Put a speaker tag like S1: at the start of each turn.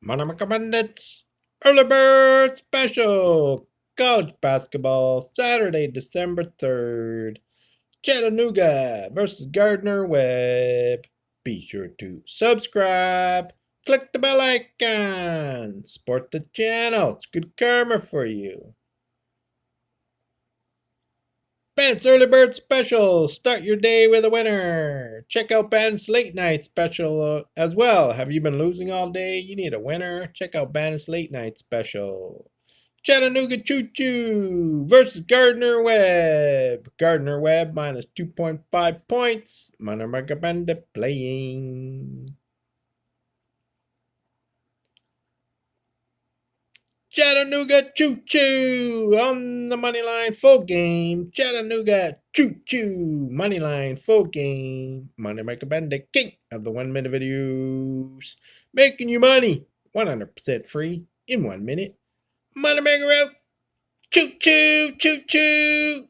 S1: Monomaca Bandits Early Bird Special College Basketball Saturday, December 3rd. Chattanooga versus Gardner, Webb. Be sure to subscribe. Click the bell icon. Support the channel. It's good karma for you. Bandits Early Bird Special. Start your day with a winner. Check out Bandits Late Night Special as well. Have you been losing all day? You need a winner? Check out Bandits Late Night Special. Chattanooga Choo Choo versus Gardner Webb. Gardner Webb minus 2.5 points. Monomaca Bandit playing. Chattanooga Choo Choo on the money line full game. Chattanooga Choo Choo money line full game. Monomaca Bandit king of the 1 minute videos. Making you money 100% free in 1 minute. Moneymaker out. Choo choo choo choo.